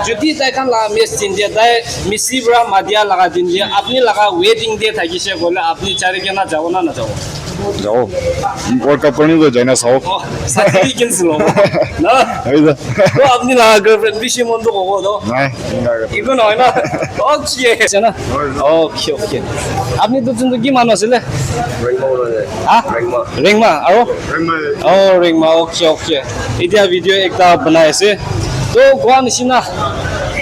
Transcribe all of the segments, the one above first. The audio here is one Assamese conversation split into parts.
যদি তাইখান লাগা মেচ চিন্তিয়া তাই মিছি বৰা মাদিয়া লাগা দিন দিয়ে আপনি লাগা ওয়েটিং দিয়ে থাকিছে বলে আপনি চারি কেনা যাব না না যাব যাও ওয়ার্ল্ড কাপ করনি তো যাই না সব সাথী কিনছিল না এই যে তো আপনি লাগা গার্লফ্রেন্ড বেশি মন্দ হবো তো নাই ইগো নয় না ওকে আছে না ওকে ওকে আপনি দুজন কি মানুহ আছিলে হা ৰিংমা আৰু ৰিংমা ওকে ওকে এতিয়া ভিডিঅ' একটা বনাই আছে তো কোৱা নিচিনা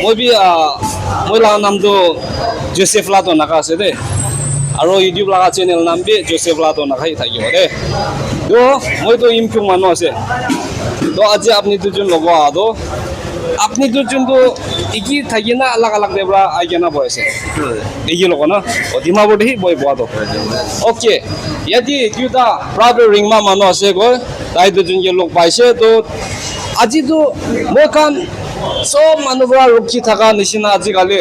মই লগা নামটো জোচেফ লাটো নাকা আছে দেই আৰু ইউটিউব লগা চেনেল নাম বি জোচেফ লাটো নাখাই থাকিব দেই তো মইতো ইমফিং মানুহ আছে তো আজি আপুনি দুজন ল'ব আৰু আপনি দুজনটো ইকি থাকি না আলাগ আলাগ দেবৰা আইকেনা বয়সে ইকি লোক না ও ডিমাপুৰ দেখি বই পোৱাটো ওকে ইয়াতি কিউটা প্ৰায় ৰিংমা মানুহ আছে গৈ তাই দুজনকে লগ পাইছে তো আজিতো মই কান সব মানুহবোৰা ৰখি থকা নিচিনা আজিকালি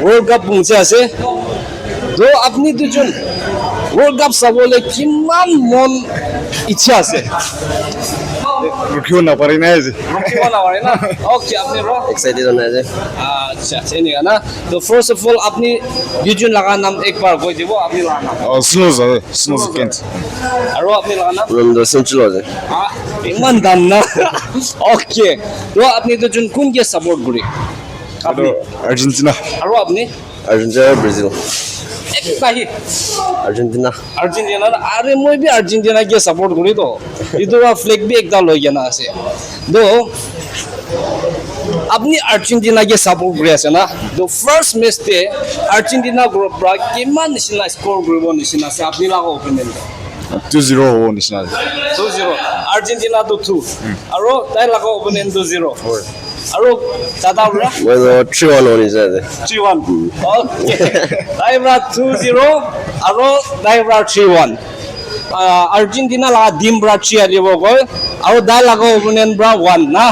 ৱৰ্ল্ড কাপ পঞ্চে আছে তো আপনি দুজন ৱৰ্ল্ড কাপ চাবলৈ কিমান মন ইচ্ছা আছে রুখিও না পারি না এই যে রুখিও না পারি না ওকে আপনি ব্রো एक्साइटेड होना है আচ্ছা চেনিগা না তো ফার্স্ট অফ অল আপনি দুজন লাগা নাম একবার কই দিব আপনি লাগা নাম স্নোজ কেন্ট আৰু আপনি লাগা নাম उन्होंने सेंचुरी है ইমান দাম না ওকে তো আপনি দুজন কোনকে সাপোর্ট করি আপনি আর্জেন্টিনা আৰু আপনি अर्जेंटीना ब्राजिल একটাহি अर्जेंटीना আর্জেন্টিনা আরে মই বি আর্জেন্টিনা কে সাপোর্ট করি তো ইদুরা ফ্লেগ বি একটা লই কেনা আছে তো আপনি আর্জেন্টিনা কে সাপোর্ট কৰি আছে না তো ফাৰ্স্ট ম্যাচ তে আৰ্জেন্টিনা গ্ৰুপ পৰা কিমান নিচিনা স্কোৰ কৰিব নিচিনা আছে আপনি লাগা অপিনিয়ন 2-0 হব নিচিনা 2-0 আর্জেন্টিনা তো 2 আৰু তাই লাগা অপিনিয়ন 2-0 আৰু দাদা বৰা मैं तो 3-1 होने से 3-1 ওকে তাই বৰা 2-0 আৰু তাই বৰা 3-1 আৰ্জেন্টিনা লাগা দিম বৰা 3 আলিব গৈ আৰু দাই লাগা অপিনিয়ন বৰা 1 না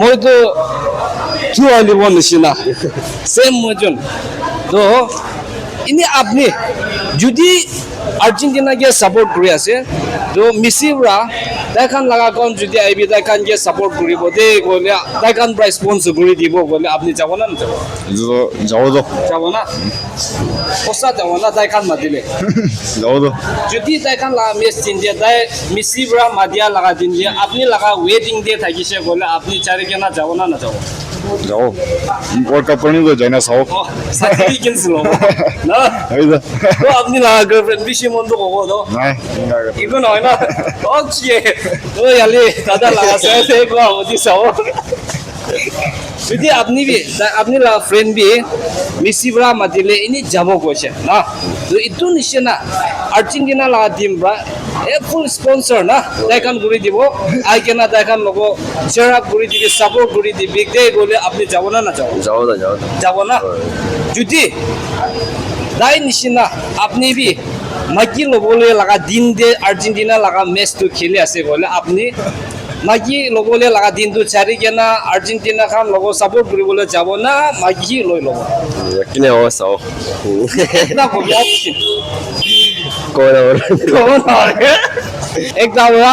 মইতো 2 আলিব নিচিনা সেম মজন তো ইনি আপনি যদি আর্জেন্টিনা কে সাপোর্ট কৰি আছে তো মেসি বৰা তাইখান লাগা কোন যদি আইবি তাইখান কে সাপোৰ্ট কৰিব দে গলে তাইখান প্ৰাইস স্পন্সৰ কৰি দিব গলে আপনি যাব না যাব যাও তো যাব না ওসা যাব না তাইখান মাতিলে যাও তো যদি তাইখান লাগা মেচ চিন্তিয়া তাই মেসি বৰা মাদিয়া লাগা দিন দিয়ে আপনি লাগা ওয়েটিং দিয়ে থাকিছে গলে আপনি চারি কেনা যাব না না যাব যাও ওয়ার্ল্ড কাপ করনি তো যাই না সব সাথী কিনছিল না এই যে তো আপনি লাগা গার্লফ্রেন্ড বেশি মন্দ হবো তো নাই ইগো নয় না ওকে তো ইয়ালি দাদা লাগা আছে কোৱা মতি চাও যদি আপনি লাগা ফ্ৰেন্ড বি মেসি বৰা মাতিলে ইনি যাব কৈছে না তো ইটো নিচিনা আৰ্জেন্টিনা লাগা টিম বৰা ফুল স্পন্সৰ না তাইখান কৰি দিব আই কেনা তাইখান লব চেয়াৰ আপ কৰি দিবি সাপোৰ্ট কৰি দিবি দে গলে আপনি যাব না না যাব যাব না যদি তাই নিচিনা আপনি বি মাইকি ল'বলৈ লাগা দিন দে আর্জেন্টিনা লাগা মেচটো খেলি আছে গলে আপনি মাইকি ল'বলৈ লাগা দিনটো চাৰি কেনা আৰ্জেন্টিনা খান লব সাপোৰ্ট কৰিবলৈ যাব না মাইকি লৈ ল'ব किने हो साओ না কবি অপশন कोन और একটা বৰা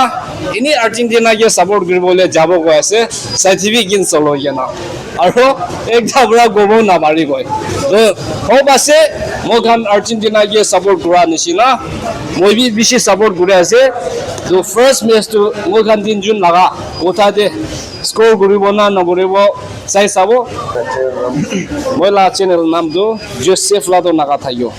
ইনি আৰ্জেন্টিনা কে সাপোৰ্ট কৰিবলৈ যাব গৈ আছে সাইটিফিক ইন চলো কেনা আৰু একটা বৰা গব নামাৰি গৈ তো হোপ আছে মই খান আৰ্জেন্টিনা কে সাপোৰ্ট কৰা নিচিনা মই বি বেছি সাপোৰ্ট কৰি আছে তো ফাৰ্স্ট ম্যাচ তো মই খান তিনজন লাগা কোঠাতে স্কোৰ কৰিব না নকৰিব চাই চাব মই লা চেনেল নামটো জোচেফ লাটো নাকা থাকিব